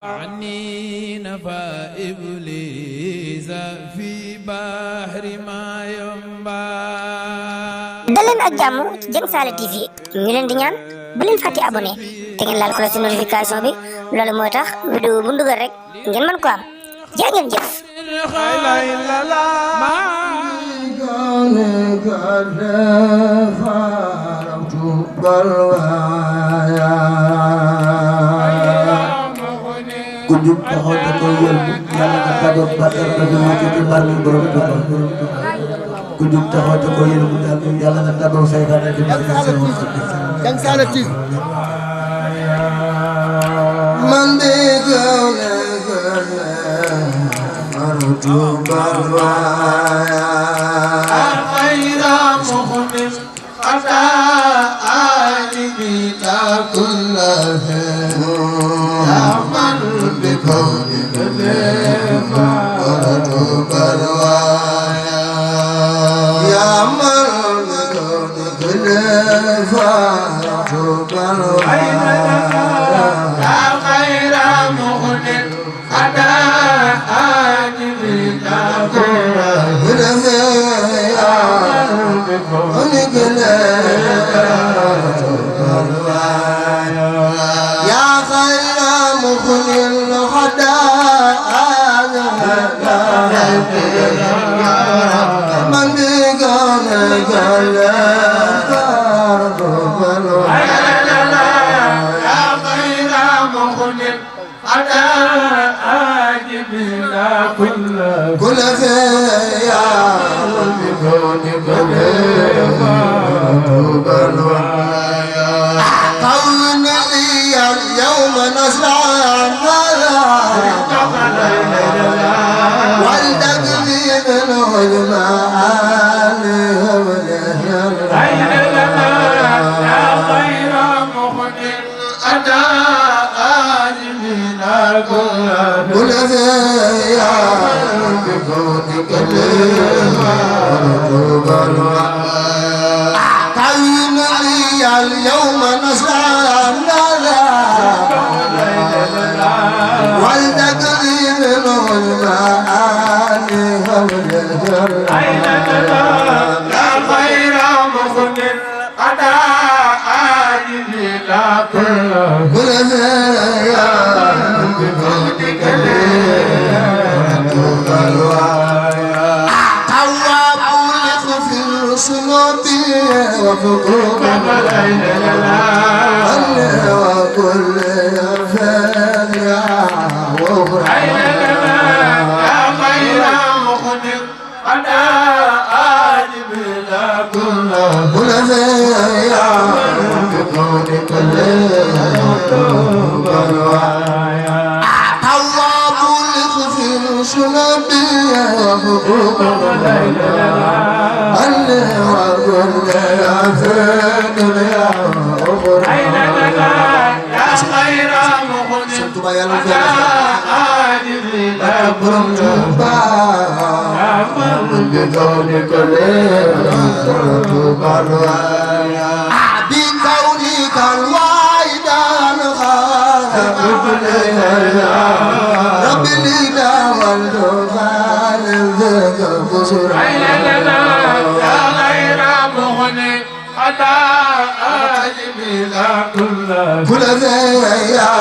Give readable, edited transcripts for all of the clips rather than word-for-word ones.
عني نفى إبليس في بحر ما ينبع daleen ak jàmm ci Dieng Saala TV ñu leen di ñaan bu leen fàtte abonné te ngeen laal cloche notification bi loolu mooy tax vidéo bu ndugal rek ngeen mën ko am jaa ngeen jëf ku jub taxaw te koy yëlbu yàlla nga tàggat bàttar ba ñu wàcce ci barmi borom Tuuba ku jub taxaw te koy yëlbu yàlla nga tàggat saytaane ci barmi Dieng Saala TV man de gawle gawle maru Tuuba waaya xayra muxmin ata alibi ta kulla بكونك لما ورد بروايا يا من بكونك لما ورد بروايا يا خير مغن أتى آجبي تقول يا من بكونك لما ورد بروايا يا خير مغن من بيقام قال يا خير مخلق على آجبنا كل فيا بكونك كون لي اليوم نصرا كل فيا بكونك كون لي اليوم نصرا والتقدير منه المعاني يا خير مخن أتى آجل لا كل فيا بكونك تواب لخفر صلوبي وفقوق وكل يرفل يا وفر يا خير مخنق أنا آجب كل فيا بكونك تواب لخفر صلوبي وفقوق وكل يرفل يا وفر يا خير مخنق أنا آجب بكونك بكونك الواحد الخالق رب لنا والدخال ذاك القصر يا غير مغني حتى آجب لا كل ذيا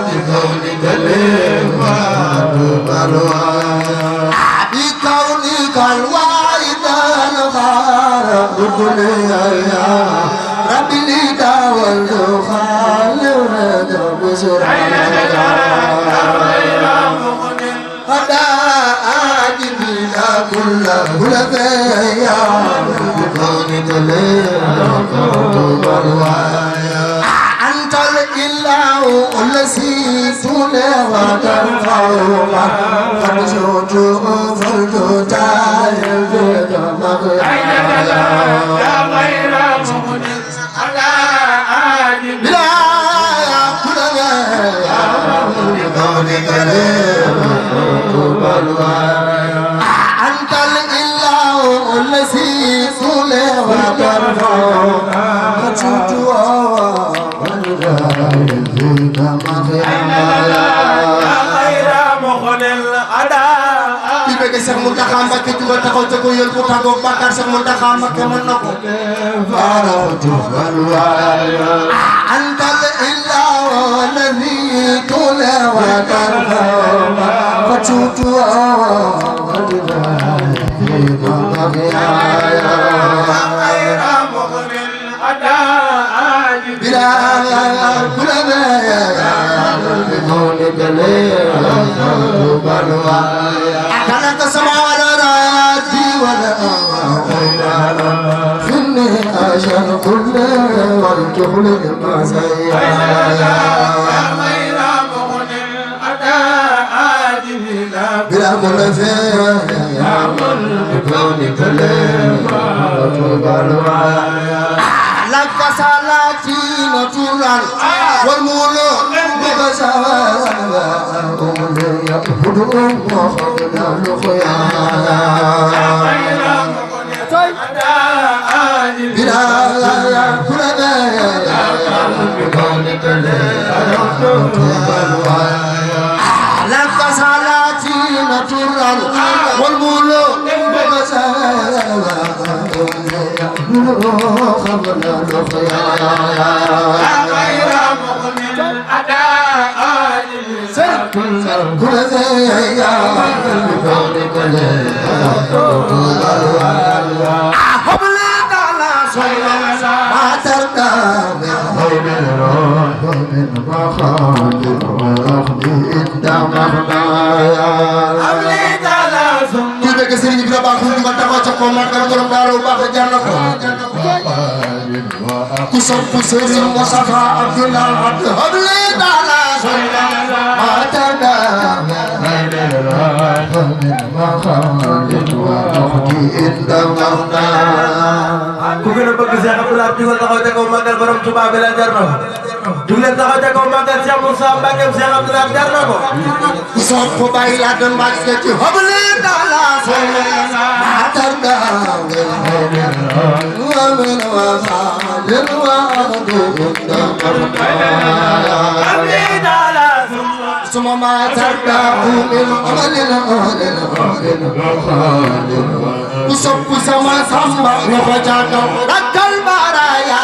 بكونك لما تبروايا بكونك الواحد الخالق الدنيا رب لنا والدخال ذاك القصر حتى آجب لا كل ذيا بكونك لما تبروايا أنت الإله الذي تولى وترفع فرجوت فلتتعالى بك مغرب يا غير مغن على آجب لا كل يا بكونك أنت الإله الذي تولى وترفع فرجوت bëgg Cheikh Mountakha Mbacké jugal taxaw ca ko yël ku tàggoog bàkkaar Cheikh Mountakha Mbacké mën na ko antal illa walladhi tula wa tarfa fatutu أكلك سما ولا راجي ولا فيني أشان كل والكحل المزايا بلا منفع يا من بكون كلام لك صلاتي نطورا والمولى بغزاوة يقبضون وخبنا لخيا بلا كل لك صلاتي نطورا والمولى بغزاوة خبنا لخيا كل زيا بقولك حبل على صيام ما تركا من الروح من مخاض واخذ الدم كيف كسر يجرا باخذ ما تبغى تقوم ما كان دارو باخذ جنك كسر كسر وصفا عبد الله عبد حبل على صيام ما تركا من الروح من مخاض واخذ الدم ku gën a bëgg Cheikh Abdoulaye jugal taxaw ca kaw màggal borom Touba bi la jar na ko jug leen taxaw ca kaw màggal Cheikh Moussa Mbacké Cheikh Abdoulaye jar na ko ku sopp ko bàyyi laa doon Mbacké ci xobli dala solo matar da wa min wa fa'al wa suma matar da min amalin ku sopp sama samba loxo ca kaw rakkal baraya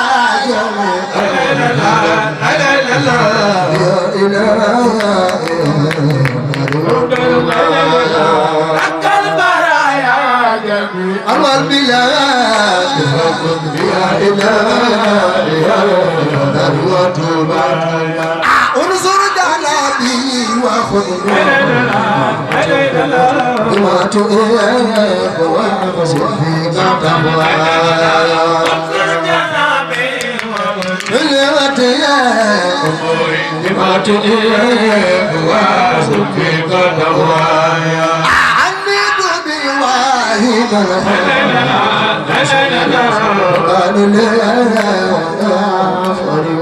ya rakkal baraya amal bilad ya ilahi ya darwatu baraya unsur dalabi wa khudna بما تؤيد وأغسل فيك تهوايا بما تؤيد وأغسل فيك تهوايا عمد بواهب قال لي يا فري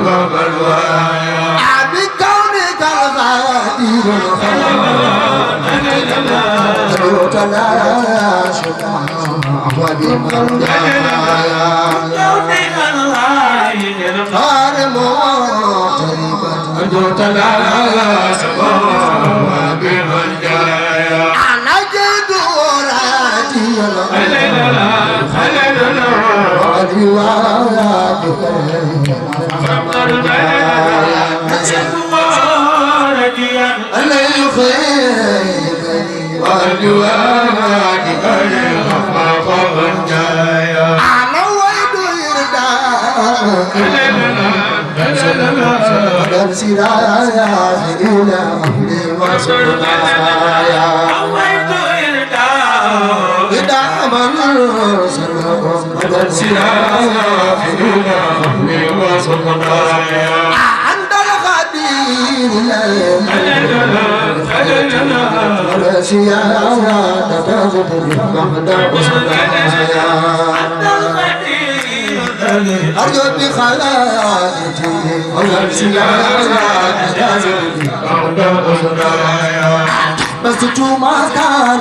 وفروايا بكونك الغدير تلاش وبمرجايا قال موت تلاش وبمرجايا أنا جد وراتي عند الغدير سيارة تزد بعد أسرايا أرجو بخلاتي سيارة تزد بعد أسرايا بس ما كان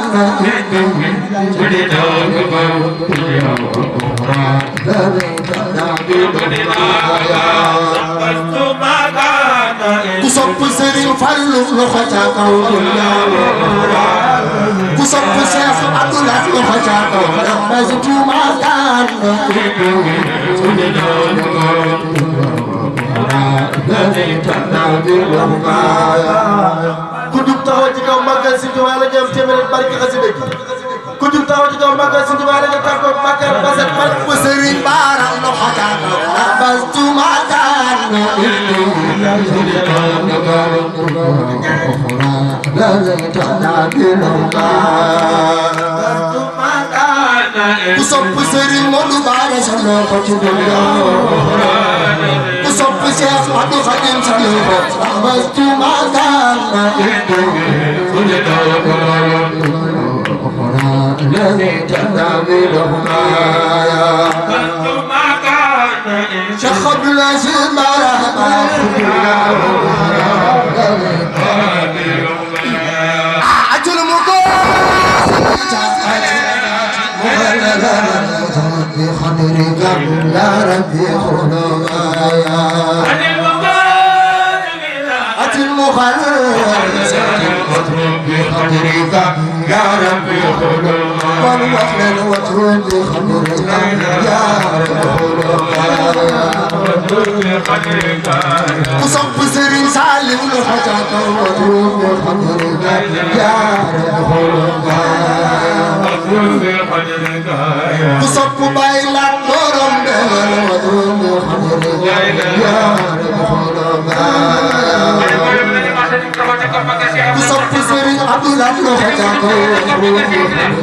ku sopp Serigne Fallou loxo ca kaw ku sopp Cheikh Abdoulaye loxo ca kaw Bazitu Makan ku jub taxaw ci kaw màggal si Tuubaa la jëm téeméer barke xasida gi ku jub taxaw ci kaw màggal si Tuubaa la nga tàggoo Bakar Baset barke bu Serigne Bara loxo ca kaw Bazitu Makan ku sopp Serigne Modou Bara sa loxo ci ku sopp Cheikh Abdou Khadim sa loxo Bazitu Makan Cheikh Abdoulaye Sy Bara ajul mu ko بقدرك يا ربي خلقايا أتي المخلص بقدرك يا ربي خلقايا والوحل وترد بقدرك يا ربي خلقايا وصب سرين سالم لحجك وترد بقدرك يا ربي خلقايا وصب بايلات نورم دهر وترد بقدرك يا ربي خلقايا وصب سرين عبد الله لحجك وترد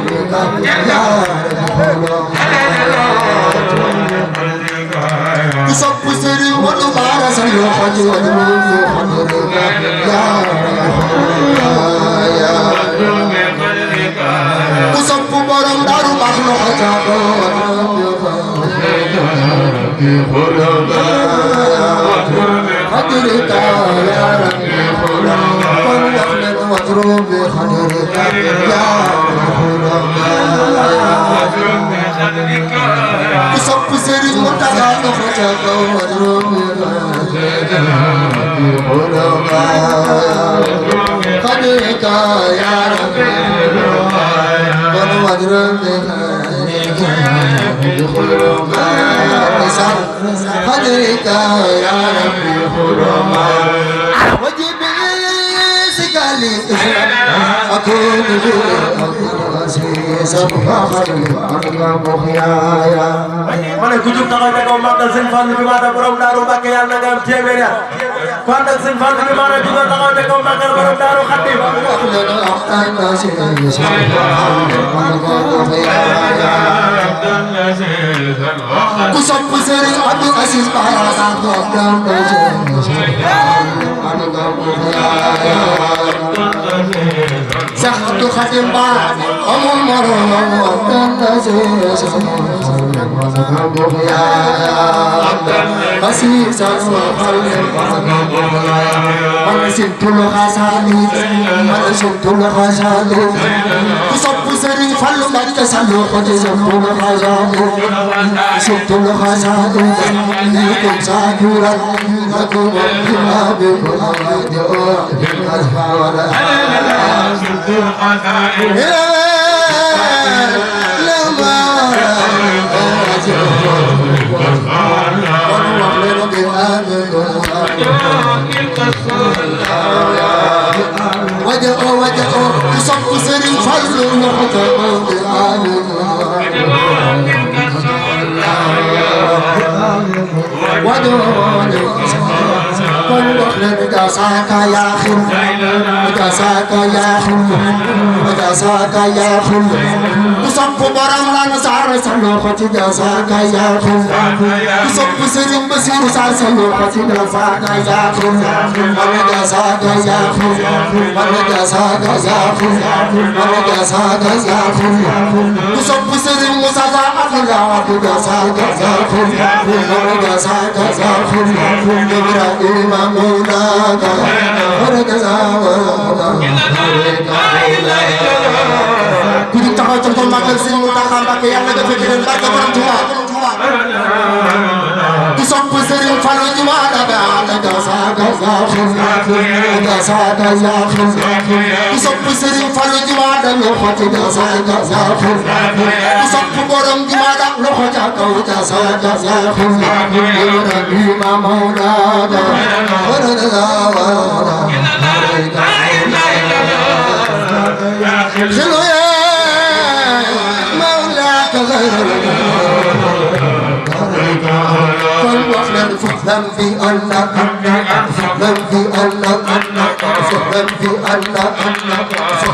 بقدرك يا ku sopp Serigne Modou Bara sa loxo ci wàllu ku sopp borom Daaru baax loxo ca ku sopp Serigne Mountakha loxo ca kaw خديك يا ربي خديك يا ربي وجب سكالي أكون ma ne ku jub taxaw ne ko màggal sëñ Fallu bi maanaam borom Daaru Mbàkke yàlla na nga am téeméer ya ku ànd ak sëñ Fallu bi maanaam jugal taxaw ne ko màggal borom Daaru Xaadim ku sopp Sëriñ Abdou Aziz Bara Seex Abdu Xaadim Bara amul morom ku sopp Sëriñ Fallu Mbàkke sa loxo ci وجهه يصب سري فضل جزاك يا خل جزاك يا خل جزاك يا خل يصب برام لنصار سلوخة جزاك يا خل يصب سري بسير سار سلوخة جزاك يا خل جزاك يا خل جزاك يا خل جزاك يا خل يصب سري مصطفى الله جزاك يا خل جزاك يا خل إبراهيم مولاك ورجزاك كنت تقول تقول ما كان سين متاخر بك يا الله تفكر بك برا sopp Serigne Fallou jumaa da loxo ca sopp borom jumaa da loxo ca kaw ca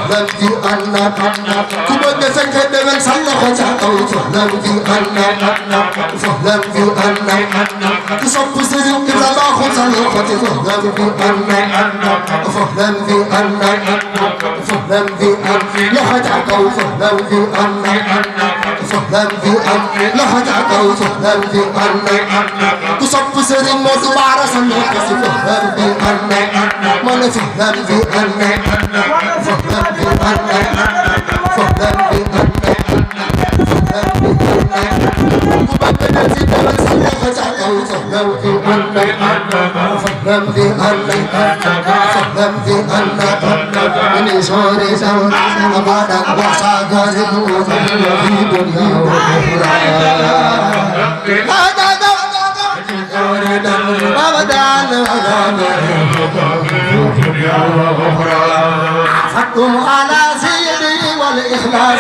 فاعلم بأنك كما تسكت من صلح تعقل فاعلم بأنك تصب سرق إذا ما خذ الوقت فاعلم بأنك لا تعقل فاعلم بأنك لا تعقل فاعلم بأنك تصب سرق موت بعرس النقص فاعلم بأنك ما نفهم بأنك حكم على سيدي والإخلاص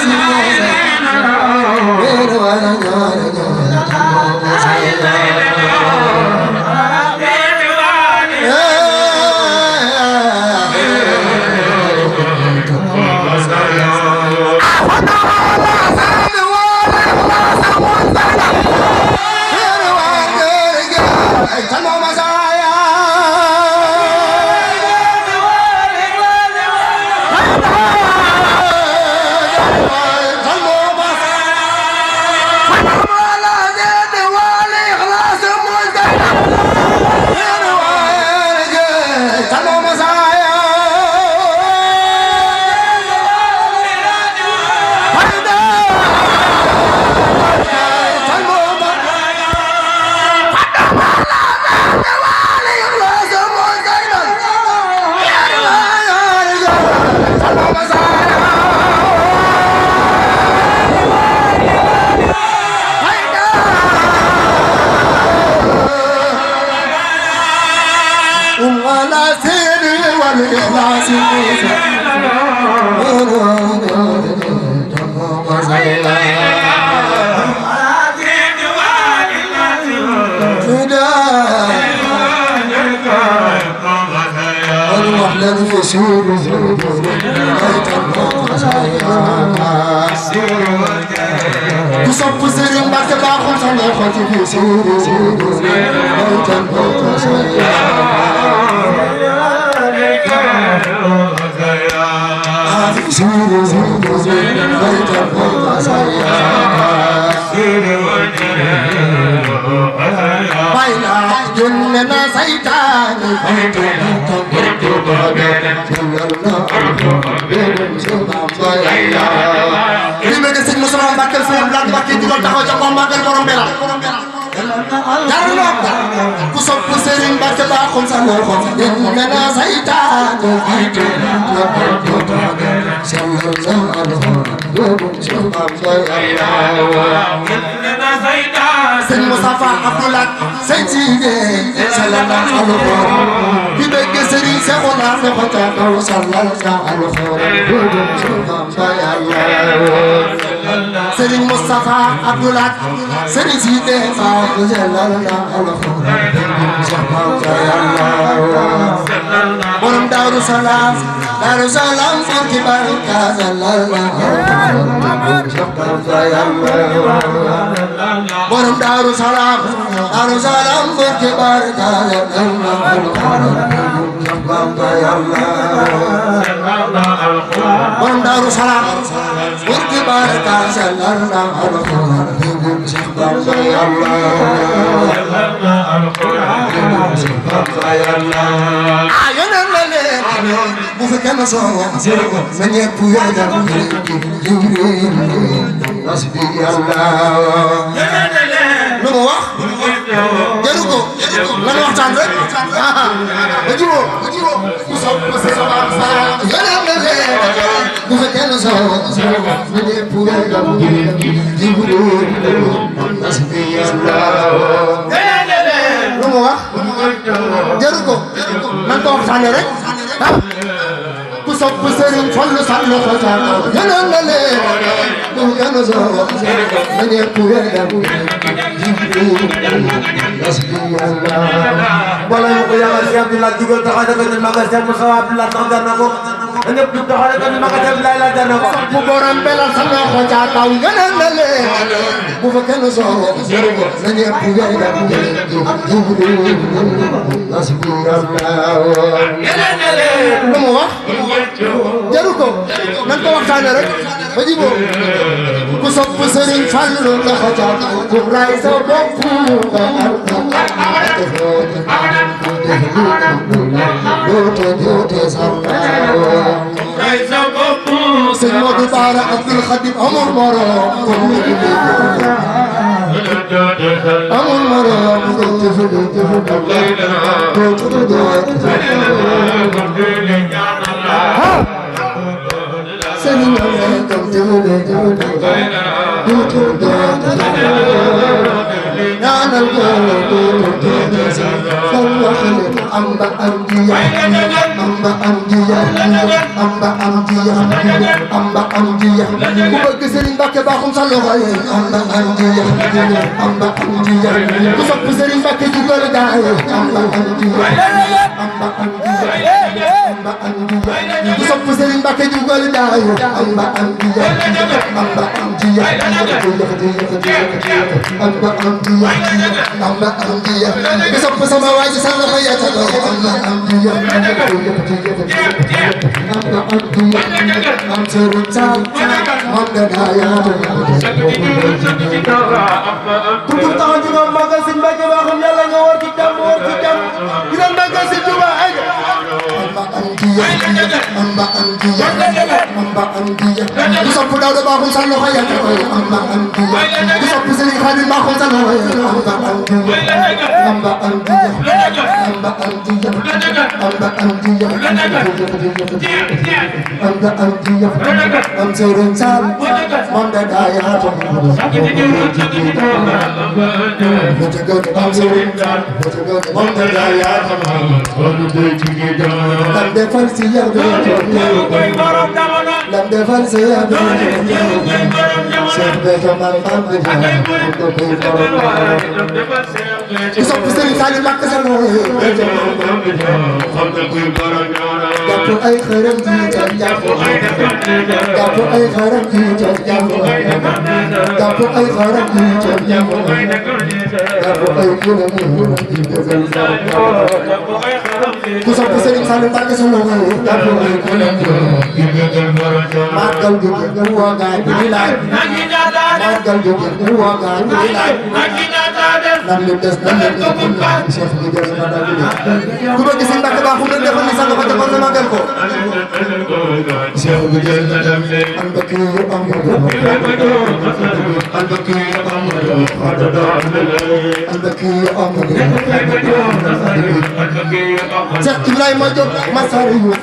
تصب سرين بعد باخذ صلاحتي في جننا سيطان li may def sëñ Moussa Mbacke sëñ Black Mbacke digal taxaw ca ko magal borom bela jar na ku sopp Serigne Mbacke baaxum sa loxo dina saytaan sëñ Moustapha Abdoulaye sëñ Sidi sallallahu alayhi wa sallam bi bëgg Serigne Cheikhouna loxo ca kaw sallallahu alayhi wa sallam Serigne Moustapha Abdoulaye Serigne Sidi sallallahu borom Daaru Salaam fukki barka borom Daaru Salaam fukki barka borom Daaru Salaam fukki barka bu fi kenn soo na ñepp wéegal hasbi Allah lu mu wax jaru ko lan waxtaan rek sopp sama yonent na leen bu fa kenn soo ne ñëpp wéega di wuro nasbi Allah lu mu wax jaru ko nan ko waxtaane rek ku sopp Serigne Fallou Sall ko ca yonent na leen bu fa kenn soo ne ñëpp wéega di wuro nasbi Allah wala ñu ko yaakaar si Abdoulaye Diouf taxaw na ko magasin Moussa Abdoulaye tax jar na ko ñëpp ñu taxaw na ko magasin lay la jar na ko bu borom belal sa loxo ca kaw ngënal na leen bu fa kenn soo na ñëpp wéega lu mu wax jaru ko nan ko waxtaane rek ba jibo ku sopp Serigne Fallou loxo ca ku ray sa bopp sëñ Modou Bara Abdoul Khadim amul morom amul morom ñaanal ko amba am diya amba am diya amba am diya amba am diya ku bëgg Serigne Mbacké baaxum sa loxo yi amba am diya amba am diya ku sopp Serigne Mbacké jugal gaay amba am diya amba am diya amba am diya ku sopp Serigne Mbacké jugal gaay amba am diya amba am diya amba am diya amba am diya ku sopp sama waay sa loxo ya ta amba am diya amba am diya am Serigne Sall man da gaaya ku jub taxaw ci moom magal Serigne Mbacké baaxum yàlla nga war ci jàmm di leen magal Serigne Touba ay amba am diya amba am diya amba am diya ku sopp Daouda baaxum sa loxo ya ta amba am diya ku sopp Serigne Khadim baaxum sa loxo ya amba am diya amba am diya amba am diya amba am diya amba am diya am Serigne Sall man da gaaya to am Serigne Sall man da gaaya lam defal si yow lam defal si yow Cheikh Béthio man Bamba ku sopp Serigne Sall Mbacké sa loxo jàpp ay xërëm ji jàpp ay xërëm ji jàpp ay xërëm ji jàpp ay ku sopp Serigne Sall Mbacké sa loxo màggal gi ñu woogaay bi di laaj màggal gi ñu woogaay bi di laaj nan li des nan li Cheikh bi des na dal ku bëgg Serigne Mbacké baaxum rek defal ni sa loxo defal na màggal ko Cheikh bi des na dal an bakki yu am an bakki yu am an bakki yu am Cheikh Ibrahima Diop Masari yu am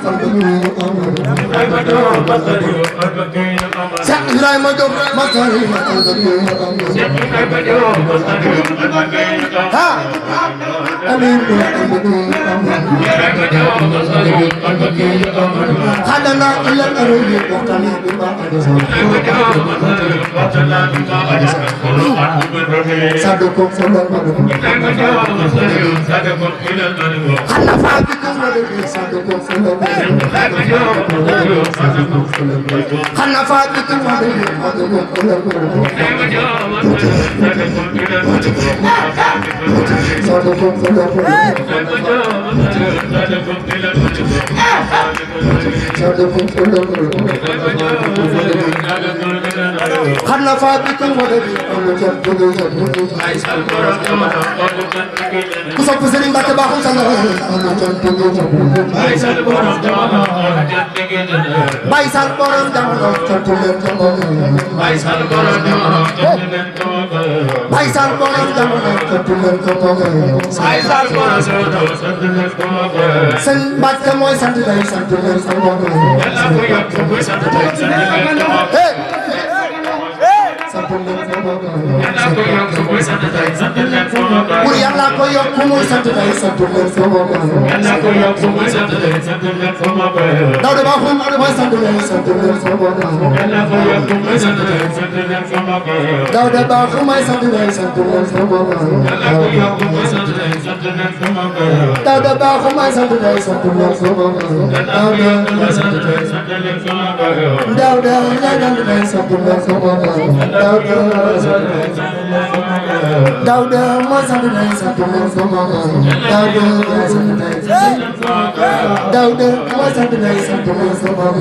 Cheikh Ibrahima Diop Masari yu ha amin hadana ila arabi waqtani bima sadukum sallallahu khalafa bikum sadukum sallallahu khalafa bikum xanaa faa bi ko moo bi ku sopp Serigne Mbacke baaxul sa loxo Baye Sall borom jamono Baye Sall borom jamono Baye Sall borom jamono sëñ Mbacke mooy sant day sant leen sa bopp pour yàlla ko yokk muy sant day sant leen sa bopp daw de baaxul mooy sant day sant leen sa bopp daw de baaxul mooy sant day sant leen sa bopp daw de baaxul mooy sant day sant leen sa bopp daw de day sant leen sa bopp Daouda moo sant day sant leen sa bopp Daouda moo sant day sant leen sa bopp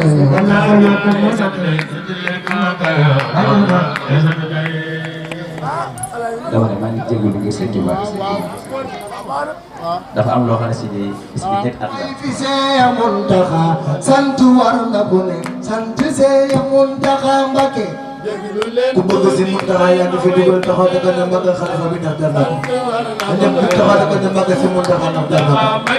dama ne maa ngi jégalu ngir sëñ Tuubaa dafa am loo xam ne si ne bis bi nekk at la. sant war na ko ne sant Sëñ Muntaxa Mbakke ku bëgg si Muntaxa yaa ngi fi dugal taxaw da nga ne mag xalifa bi ndax dara ko ñëpp taxaw da nga ne mag si Muntaxa ndax dara ko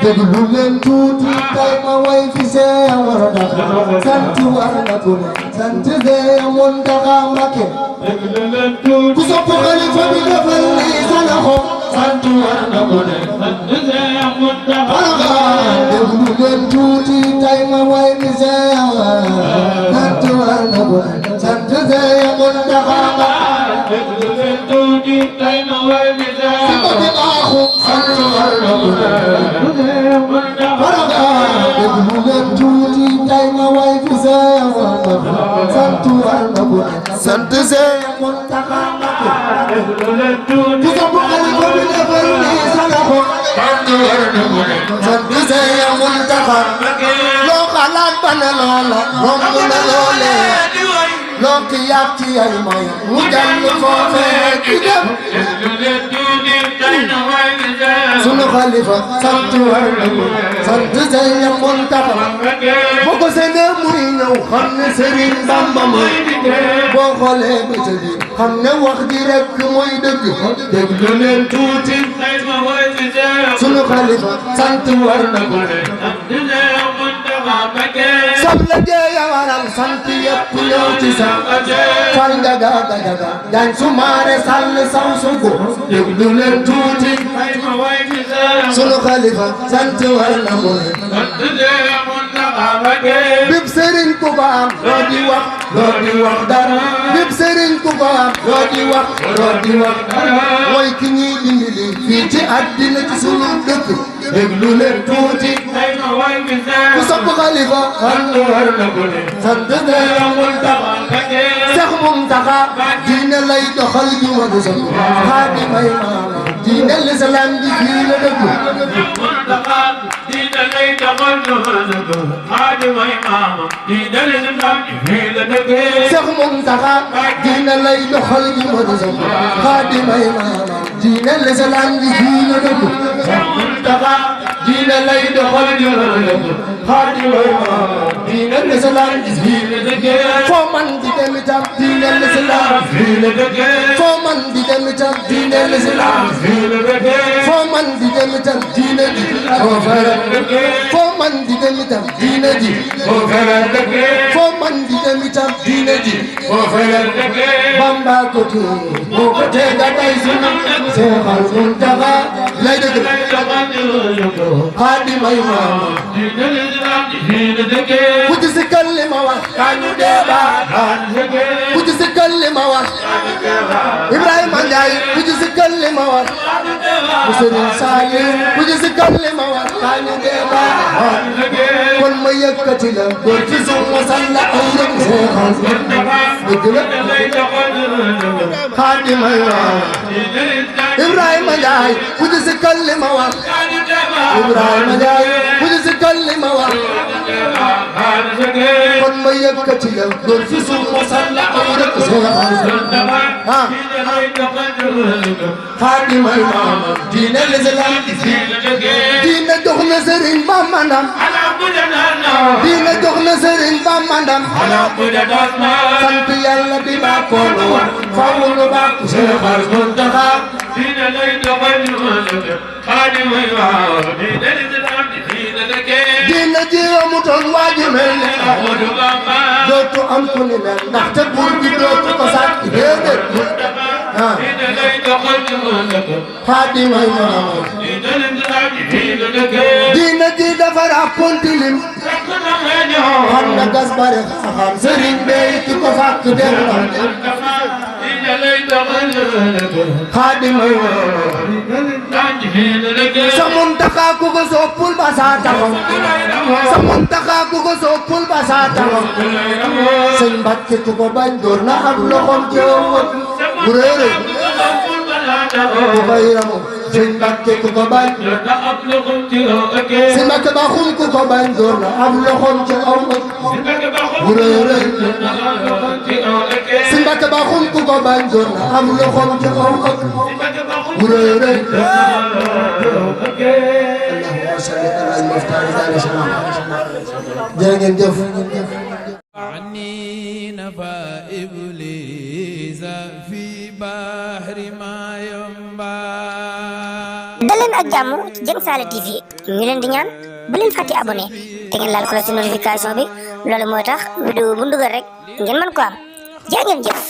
déglu leen tuuti tey ma way fi Sëñ Muntaxa sant war na ko ne sant Sëñ Muntaxa Mbakke ku sopp xalifa bi defal ni sa loxo sant war na ko ne sant Sëñ Muntaxa déglu leen tuuti tey ma way fi Sëñ sant war na ko ne sant Sëñ Muntaxa déglu leen tuuti tey ma way fi Sëñ sant war na ko ne déglu leen tuuti tey ma way fi Sëñ sant war na ko ne sant Sëñ Muntaxa déglu leen tuuti ku sopp xalifa bi defal ni sa loxo sant war na ko ne sant Sëñ Muntaxa loo xalaat ba ne loola romb na loolee loo ki yàq ci ay may mu jàll foofee ki dem sunu xalifa sant war na ko sant Sëñ Muntaxa boo ko seenee muy ñëw xam ne Sëriñ Bamba mooy boo xoolee ba ca biir xam ne wax ji rek mooy dëgg déglu leen tuuti sunu xalifa sant war na ko sab la jeeya waral sant yëpp ñëw ci sa fal njaga gajaga dañ sumaare sàll saw sugu déglu leen tuuti sunu xalifa sant war na ko bib sëriñ ku ko am doo di wax dara bib sëriñ ku ko am doo di wax dara mooy ki ñuy dimbali fii ci àddina ci sunu dëkk déglu leen tuuti ku sopp xalifa sant war na ko sant Sëñ Muntaxa Seex Muntaxa diine lay doxal ju ma du sax xaadimay maama diine lislaam ji fii la dëkk diine lay doxal ju ma du sax xaadimay maama diine lislaam ji fii la dëkk Seex Muntaxa diine lay doxal ju ma du sax xaadimay maama diine lislaam ji fii la dëkk Seex Muntaxa diine lay doxal ju ma du sax xaadimay maama diine lislaam ji fii la dëkk foo man di dem itam diine lislaam fii la dëkk foo man di dem itam diine lislaam fii la dëkk foo man di dem itam diine ji foo fara dëkk foo man di dem itam diine ji foo fara dëkk foo man di dem itam diine ji foo fara dëkk Bamba ko tuur moo ko tega tay sunu Seexal Muntaxa lay dëgg xaadimay maama diine lislaam fii la dëkk ku ci sikkal li ma wax kañu débat ku ci sikkal li ma wax Ibrahima Ndiaye ku ci sikkal li ma wax Sëriñ Saaliw ku ci sikkal li ma wax kañu débat kon ma yëkkati la góor ci sama salla ay rek Seexal dëgg la xaadimay maama Ibrahima Ndiaye ku ci sikkal li ma wax Ibrahima Ndiaye ku ci sikkal li ma wax kon ma yëkkati la door fi suuf mu sànni ay rek ah Xaadimay maam diine l'islam diine jox na Sëriñ Bamba ndam diine jox na Sëriñ Bamba ndam sant Yàlla bi ba ko faaw lu ba Cheikh al Muntaxa diine lay doxal Xaadimay maam diine l'islam diine ji amutoon waaju mel ne Ahmadu Bamba dootu am ku ni mel ndaxte buur bi dootu ko sàkk déedéet ah Xaadimay maam diine ji dafa rappontilim xam na gas bare xam sëriñ bey ki ko fàkk dem Xaadimay sa Muntaxa ku ko soppul ba saa taxaw sa Muntaxa ku ko soppul ba saa taxaw sëñ Mbàkke ku ko bañ door na ak loxoom ci ëwët bu réere ku koy ramu sëñ Mbàkke ku ko bañ sëñ Mbàkke Baxum ku ko bañ door na ak loxoom ci ëwët bu réere sëñ Mbàkke Baxum ku ko bañ door na ak loxoom ci ëwët bu réere jërë ngeen jëf عني نفى إبليس في بحر ما ينبع daleen ak jàmm ci Dieng Saala TV ñu leen di ñaan bu leen fàtte abonné te ngeen laal cloche de notification bi loolu mooy tax vidéo bu ndugal rek ngeen mën ko am jaa ngeen jëf